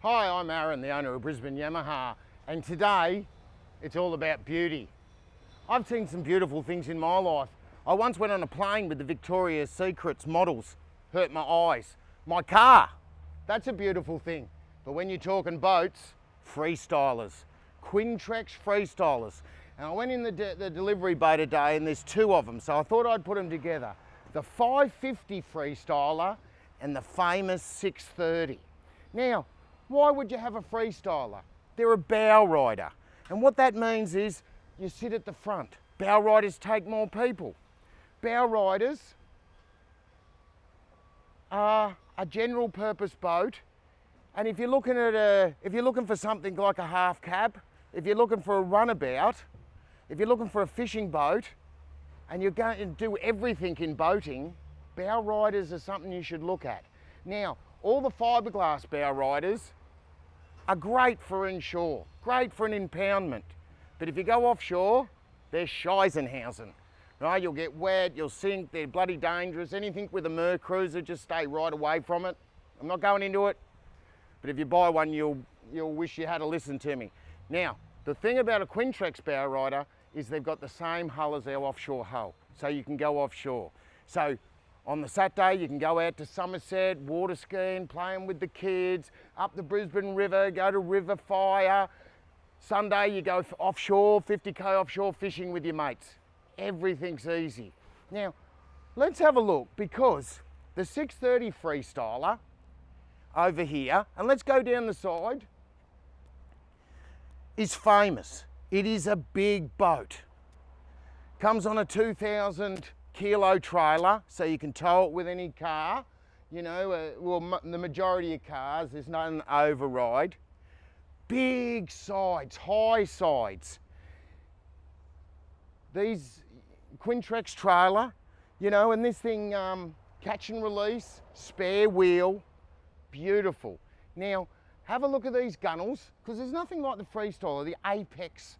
Hi, I'm Aaron, the owner of Brisbane Yamaha, and today it's all about beauty. I've seen some beautiful things in my life. I once went on a plane with the Victoria's Secrets models, hurt my eyes. My car, that's a beautiful thing. But when you're talking boats, Freestylers, Quintrex Freestylers. And I went in the delivery bay today and there's two of them, so I thought I'd put them together. The 550 Freestyler and the famous 630. Now, why would you have a Freestyler? They're a bow rider. And what that means is you sit at the front. Bow riders take more people. Bow riders are a general purpose boat. And if you're looking for something like a half cab, if you're looking for a runabout, if you're looking for a fishing boat, and you're going to do everything in boating, bow riders are something you should look at. Now, all the fiberglass bow riders are great for inshore, great for an impoundment. But if you go offshore, they're Scheisenhausen. Right? You'll get wet, you'll sink, they're bloody dangerous. Anything with a Mer cruiser, just stay right away from it. I'm not going into it, but if you buy one, you'll wish you had to listen to me. Now, the thing about a Quintrex bow rider is they've got the same hull as our offshore hull, so you can go offshore. So on the Saturday, you can go out to Somerset, water skiing, playing with the kids, up the Brisbane River, go to River Fire. Sunday, you go offshore, 50k offshore fishing with your mates. Everything's easy. Now, let's have a look, because the 630 Freestyler over here, and let's go down the side, is famous. It is a big boat. Comes on a 2,000 kilo trailer, so you can tow it with any car. You know, well, the majority of cars, there's no override. Big sides, high sides. These Quintrex trailer, you know, and this thing, catch and release, spare wheel, beautiful. Now, have a look at these gunnels, because there's nothing like the Freestyler, the APEX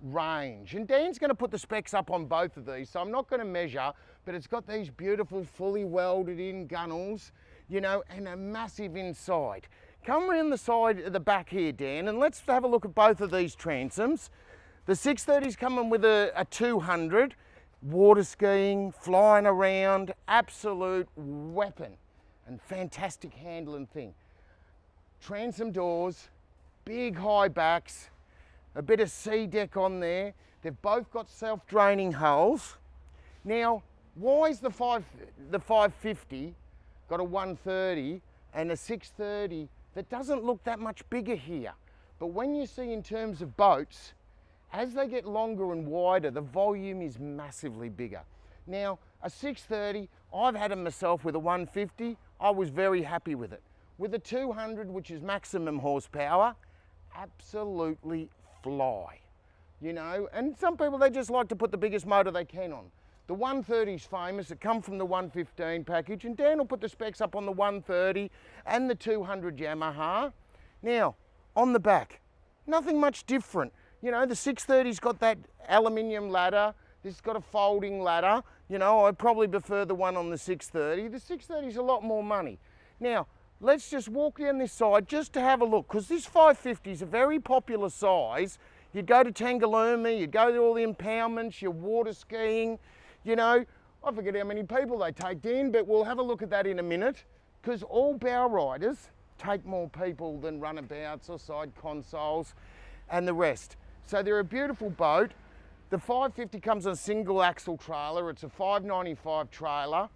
range. And Dan's going to put the specs up on both of these, so I'm not going to measure, but it's got these beautiful fully welded in gunnels, you know, and a massive inside. Come around the side of the back here, Dan, and let's have a look at both of these transoms. The 630's coming with a 200, water skiing, flying around, absolute weapon and fantastic handling thing. Transom doors, big high backs, a bit of sea deck on there. They've both got self-draining hulls. Now, why is the 550 got a 130 and a 630 that doesn't look that much bigger here? But when you see in terms of boats, as they get longer and wider, the volume is massively bigger. Now, a 630, I've had them myself with a 150. I was very happy with it. With a 200, which is maximum horsepower, absolutely fly, you know. And some people, they just like to put the biggest motor they can on. The 130 is famous. It come from the 115 package, and Dan will put the specs up on the 130 and the 200 Yamaha. Now, on the back, nothing much different. You know, the 630's got that aluminium ladder. This has got a folding ladder. You know, I probably prefer the one on the 630. The 630's a lot more money. Now, let's just walk down this side just to have a look, because this 550 is a very popular size. You'd go to Tangalooma, you'd go to all the impoundments, you're water skiing, you know. I forget how many people they take, Dan, but we'll have a look at that in a minute, because all bow riders take more people than runabouts or side consoles and the rest. So they're a beautiful boat. The 550 comes on a single axle trailer. It's a 595 trailer.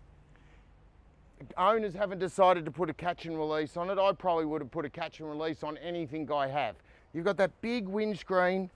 Owners haven't decided to put a catch and release on it. I probably would have put a catch and release on anything I have. You've got that big windscreen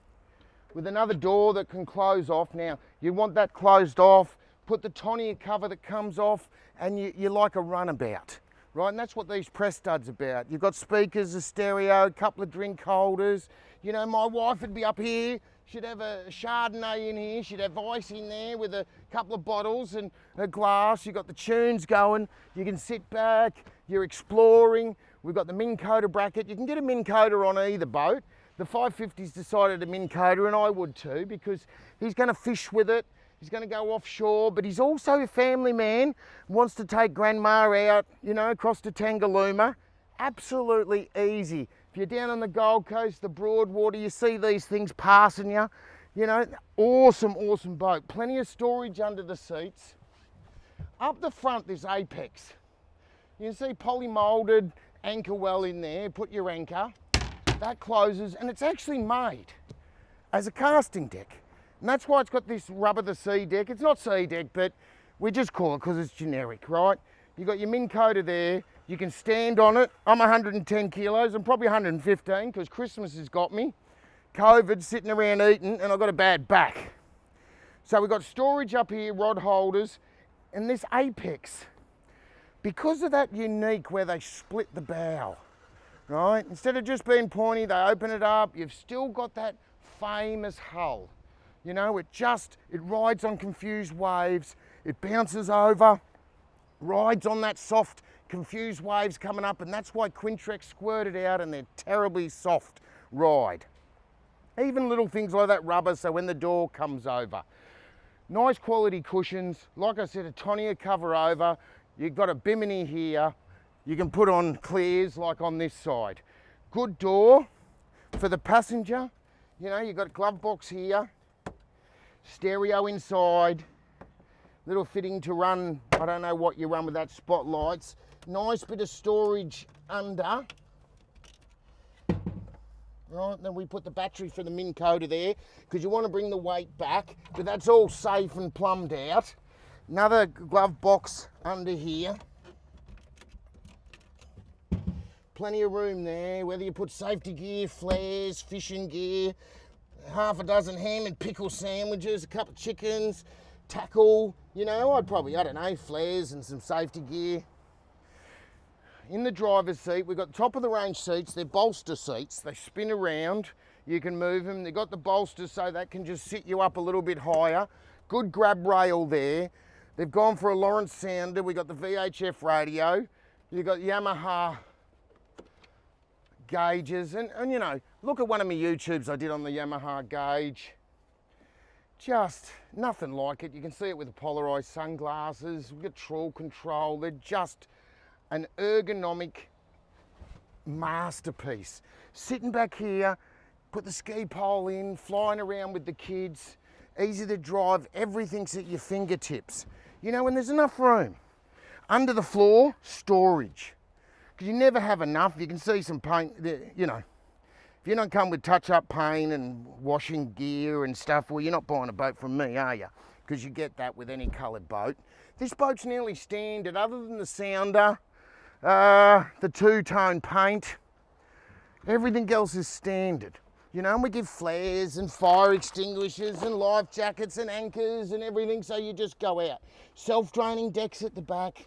with another door that can close off. Now, you want that closed off, put the tonneau cover that comes off, and you're like a runabout, right? And that's what these press studs are about. You've got speakers, a stereo, a couple of drink holders. You know, my wife would be up here. She'd have a Chardonnay in here. She'd have ice in there with a couple of bottles and a glass. You've got the tunes going. You can sit back. You're exploring. We've got the Minn Kota bracket. You can get a Minn Kota on either boat. The 550's decided to Minn Kota, and I would too, because he's going to fish with it. He's going to go offshore, but he's also a family man, wants to take grandma out, you know, across to Tangalooma. Absolutely easy. If you're down on the Gold Coast, the Broadwater, you see these things passing you. You know, awesome, awesome boat. Plenty of storage under the seats. Up the front, there's Apex. You can see poly-molded anchor well in there. Put your anchor. That closes, and it's actually made as a casting deck. And that's why it's got this rubber the sea deck. It's not sea deck, but we just call it because it's generic, right? You've got your Minn Kota there. You can stand on it. I'm 110 kilos. I'm probably 115 because Christmas has got me. COVID, sitting around eating, and I've got a bad back. So we've got storage up here, rod holders, and this Apex, because of that unique where they split the bow, right? Instead of just being pointy, they open it up. You've still got that famous hull. You know, it rides on confused waves. It bounces over, rides on that soft, confused waves coming up, and that's why Quintrex squirted out and they're terribly soft ride. Even little things like that rubber, so when the door comes over. Nice quality cushions. Like I said, a tonneau cover over. You've got a bimini here. You can put on clears like on this side. Good door for the passenger. You know, you've got a glove box here. Stereo inside. Little fitting to run, I don't know what you run with that, spotlights. Nice bit of storage under. Right, then we put the battery for the Minn Kota there because you want to bring the weight back, but that's all safe and plumbed out. Another glove box under here. Plenty of room there, whether you put safety gear, flares, fishing gear, half a dozen ham and pickle sandwiches, a couple of chickens, tackle, you know, I don't know, flares and some safety gear. In the driver's seat, we've got top of the range seats. They're bolster seats. They spin around. You can move them. They've got the bolsters so that can just sit you up a little bit higher. Good grab rail there. They've gone for a Lawrence sounder. We've got the VHF radio. You've got Yamaha gauges. And you know, look at one of my YouTubes I did on the Yamaha gauge. Just nothing like it. You can see it with the polarized sunglasses. We've got trawl control. They're just an ergonomic masterpiece. Sitting back here, put the ski pole in, flying around with the kids, easy to drive, everything's at your fingertips. You know, and there's enough room. Under the floor, storage. Because you never have enough. You can see some paint, you know. If you don't come with touch-up paint and washing gear and stuff, well, you're not buying a boat from me, are you? Because you get that with any coloured boat. This boat's nearly standard, other than the sounder, the two-tone paint, everything else is standard. You know, and we give flares and fire extinguishers and life jackets and anchors and everything, so you just go out. Self-draining decks at the back,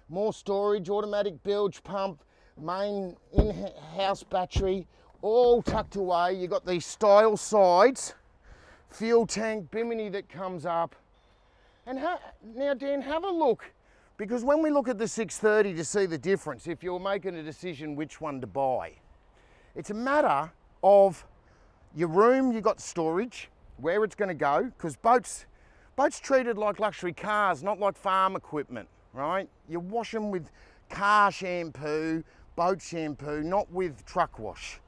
more storage, automatic bilge pump, main in-house battery, all tucked away. You got these style sides, fuel tank, bimini that comes up. And now, Dan, have a look. Because when we look at the 630 to see the difference, if you're making a decision which one to buy, it's a matter of your room, you got storage, where it's going to go, because boats treated like luxury cars, not like farm equipment, right? You wash them with car shampoo, boat shampoo, not with truck wash,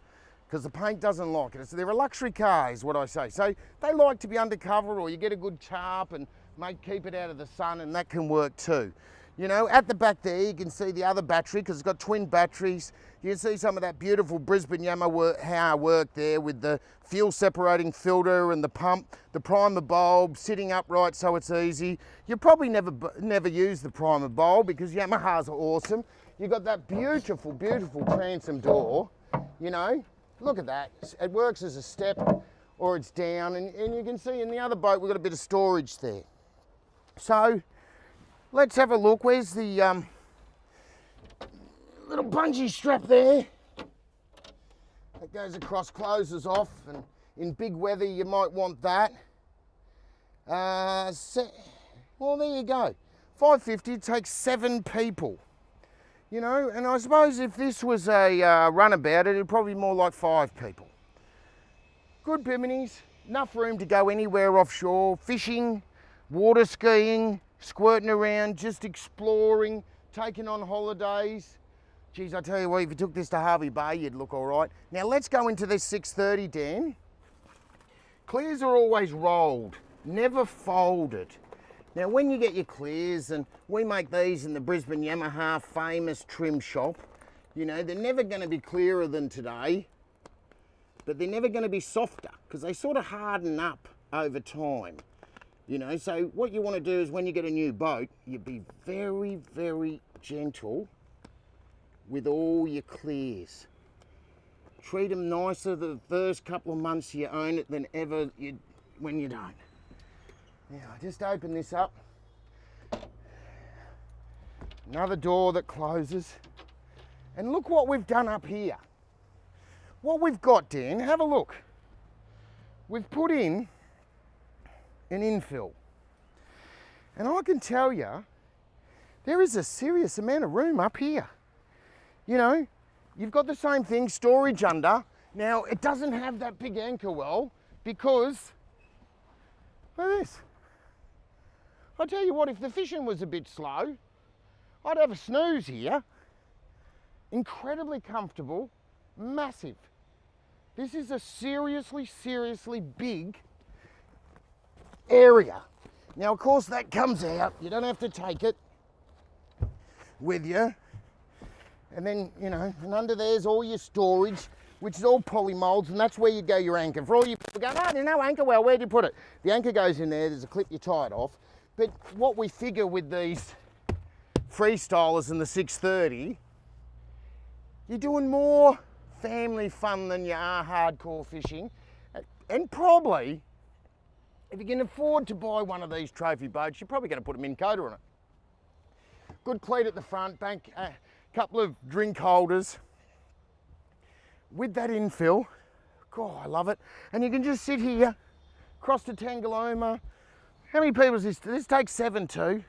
because the paint doesn't like it. So they're a luxury car, is what I say. So they like to be undercover, or you get a good tarp and keep it out of the sun, and that can work too. You know, at the back there, you can see the other battery because it's got twin batteries. You can see some of that beautiful Brisbane Yamaha work there with the fuel separating filter and the pump, the primer bulb sitting upright so it's easy. You probably never use the primer bulb because Yamahas are awesome. You've got that beautiful, beautiful transom door. You know, look at that. It works as a step or it's down, and you can see in the other boat we've got a bit of storage there. So let's have a look. Where's the little bungee strap there? That goes across, closes off, and in big weather you might want that. Well, there you go. 550 takes 7 people. You know, and I suppose if this was a runabout, it'd probably be more like 5 people. Good biminis, enough room to go anywhere offshore, fishing, water skiing, squirting around, just exploring, taking on holidays. Geez, I tell you what, if you took this to Harvey Bay, you'd look all right. Now let's go into this 630, Dan. Clears are always rolled, never folded. Now when you get your clears, and we make these in the Brisbane Yamaha famous trim shop, you know, they're never going to be clearer than today, but they're never going to be softer because they sort of harden up over time. You know, so what you want to do is when you get a new boat, you be very, very gentle with all your clears. Treat them nicer the first couple of months you own it than ever when you don't. Now, I just open this up. Another door that closes. And look what we've done up here. What we've got, Dan, have a look. We've put in an infill. And I can tell you, there is a serious amount of room up here. You know, you've got the same thing, storage under. Now, it doesn't have that big anchor well because, look at this. I'll tell you what, if the fishing was a bit slow, I'd have a snooze here. Incredibly comfortable, massive. This is a seriously, seriously big area. Now, of course, that comes out. You don't have to take it with you. And then, you know, and under there's all your storage, which is all poly molds, and that's where you go your anchor. For all you people go, oh, there's no anchor well, where'd you put it? The anchor goes in there, there's a clip you tie it off. But what we figure with these Freestylers and the 630, you're doing more family fun than you are hardcore fishing. And probably, if you can afford to buy one of these trophy boats, you're probably going to put a Minn Kota on it. Good cleat at the front, bank, couple of drink holders. With that infill, God, I love it. And you can just sit here, across to Tangalooma. How many people is this? This takes 7 too.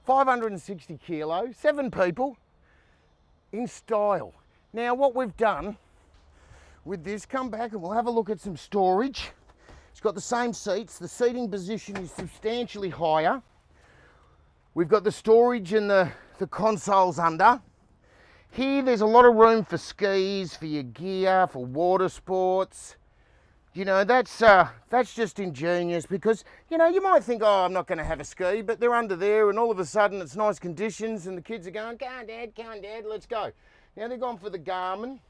560 kilos, 7 people in style. Now what we've done with this, come back and we'll have a look at some storage. It's got the same seats. The seating position is substantially higher. We've got the storage and the consoles under. Here there's a lot of room for skis, for your gear, for water sports. You know, that's just ingenious because, you know, you might think, oh, I'm not going to have a ski, but they're under there and all of a sudden it's nice conditions and the kids are going, come on, Dad, let's go. Now they've gone for the Garmin,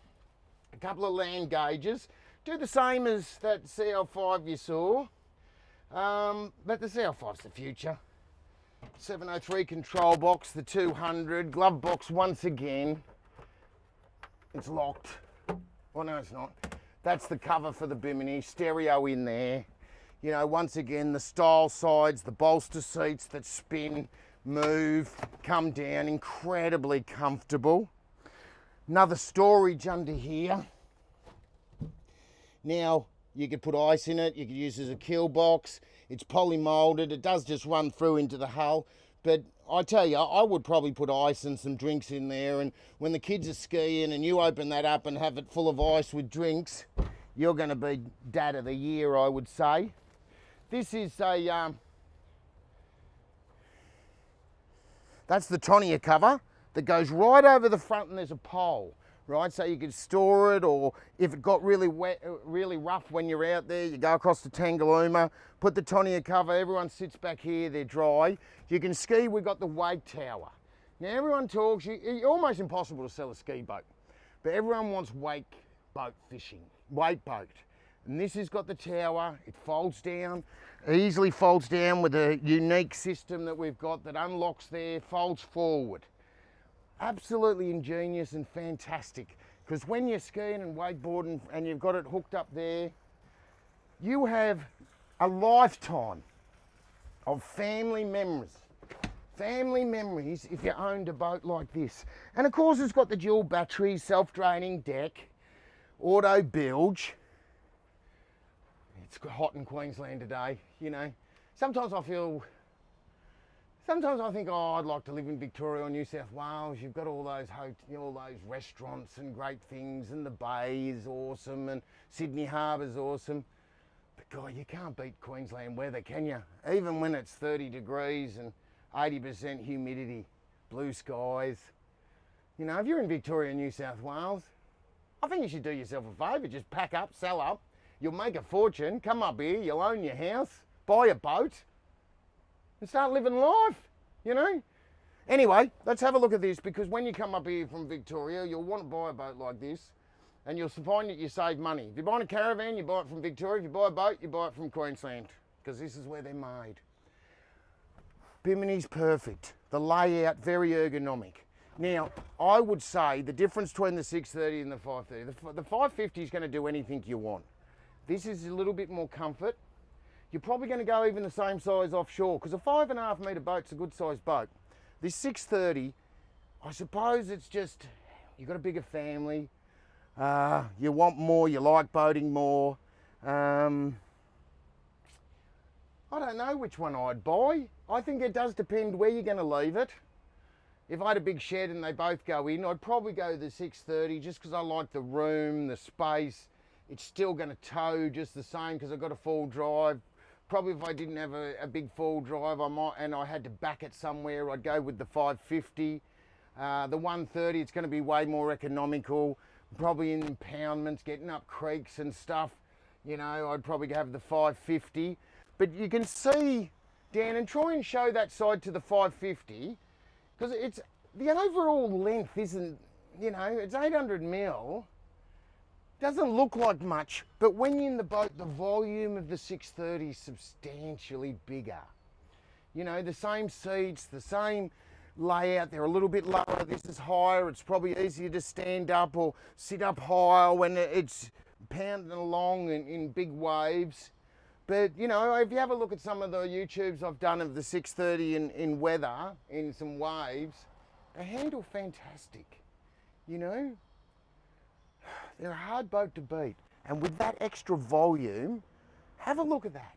a couple of land gauges. Do the same as that CL5 you saw, but the CL5's the future. 703 control box, the 200, glove box once again. It's locked. Oh no, it's not. That's the cover for the bimini, stereo in there. You know, once again, the style sides, the bolster seats that spin, move, come down, incredibly comfortable. Another storage under here. Now, you could put ice in it, you could use it as a kill box. It's poly molded, it does just run through into the hull. But I tell you, I would probably put ice and some drinks in there, and when the kids are skiing and you open that up and have it full of ice with drinks, you're going to be Dad of the Year, I would say. This is a, that's the tonnia cover that goes right over the front, and there's a pole, right? So you could store it, or if it got really wet, really rough when you're out there, you go across to Tangalooma, put the tonnia cover, everyone sits back here, they're dry. You can ski, we've got the wake tower. Now everyone talks, it's almost impossible to sell a ski boat, but everyone wants wake boat fishing, wake boat. And this has got the tower, it folds down, easily folds down with a unique system that we've got that unlocks there, folds forward. Absolutely ingenious and fantastic, because when you're skiing and wakeboarding and you've got it hooked up there, you have a lifetime of family memories. Family memories if you owned a boat like this. And of course it's got the dual battery, self-draining deck, auto bilge. It's hot in Queensland today, you know. Sometimes I think, oh, I'd like to live in Victoria or New South Wales. You've got all those restaurants and great things, and the bay is awesome, and Sydney Harbour's awesome. But God, you can't beat Queensland weather, can you? Even when it's 30 degrees and 80% humidity, blue skies. You know, if you're in Victoria, New South Wales, I think you should do yourself a favour. Just pack up, sell up. You'll make a fortune. Come up here, you'll own your house, buy a boat, and start living life, you know? Anyway, let's have a look at this, because when you come up here from Victoria, you'll want to buy a boat like this, and you'll find that you save money. If you're buying a caravan, you buy it from Victoria. If you buy a boat, you buy it from Queensland, because this is where they're made. Bimini's perfect. The layout, very ergonomic. Now, I would say the difference between the 630 and the 530, the 550 is going to do anything you want. This is a little bit more comfort. You're probably going to go even the same size offshore, because a 5.5 metre boat's a good sized boat. This 630, I suppose it's just, you've got a bigger family, you want more, you like boating more. I don't know which one I'd buy. I think it does depend where you're going to leave it. If I had a big shed and they both go in, I'd probably go the 630 just because I like the room, the space. It's still going to tow just the same because I've got a full drive. Probably if I didn't have a big full drive, and I had to back it somewhere, I'd go with the 550. The 130, it's going to be way more economical. Probably in impoundments, getting up creeks and stuff, you know, I'd probably have the 550. But you can see, Dan, and try and show that side to the 550, because it's, the overall length isn't, you know, it's 800 mil. Doesn't look like much, but when you're in the boat, the volume of the 630 is substantially bigger. You know, the same seats, the same layout, they're a little bit lower. This is higher, it's probably easier to stand up or sit up higher when it's pounding along in big waves. But, you know, if you have a look at some of the YouTubes I've done of the 630 in weather, in some waves, they handle fantastic, you know? They're a hard boat to beat. And with that extra volume, have a look at that.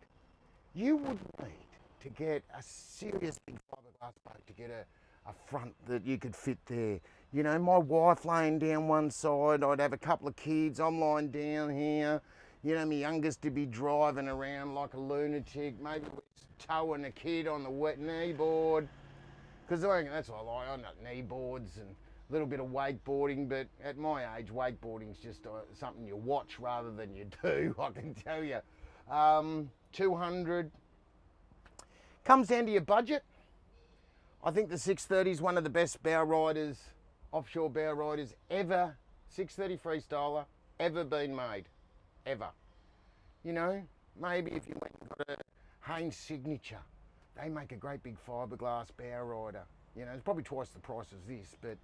You would need to get a serious big fiberglass boat to get a front that you could fit there. You know, my wife laying down one side, I'd have a couple of kids, I'm lying down here. You know, my youngest to be driving around like a lunatic, maybe towing a kid on the wet knee board. Because I think that's what I like, I like knee boards and a little bit of wakeboarding, but at my age, wakeboarding's just something you watch rather than you do, I can tell you. 200. Comes down to your budget. I think the 630 is one of the best bow riders, offshore bow riders ever, 630 Freestyler, ever been made. Ever. You know, maybe if you went and got a Haynes Signature, they make a great big fiberglass bow rider. You know, it's probably twice the price as this, but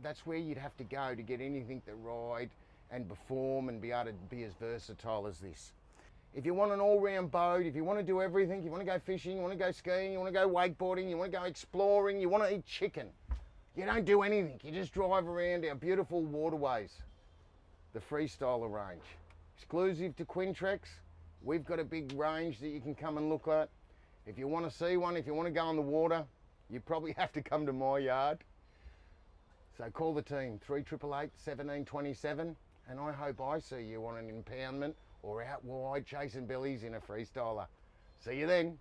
that's where you'd have to go to get anything that ride and perform and be able to be as versatile as this. If you want an all-round boat, if you want to do everything, you want to go fishing, you want to go skiing, you want to go wakeboarding, you want to go exploring, you want to eat chicken, you don't do anything, you just drive around our beautiful waterways. The Freestyler range. Exclusive to Quintrex, we've got a big range that you can come and look at. If you want to see one, if you want to go on the water, you probably have to come to my yard. So call the team, 3888 1727, and I hope I see you on an impoundment or out wide chasing billies in a Freestyler. See you then.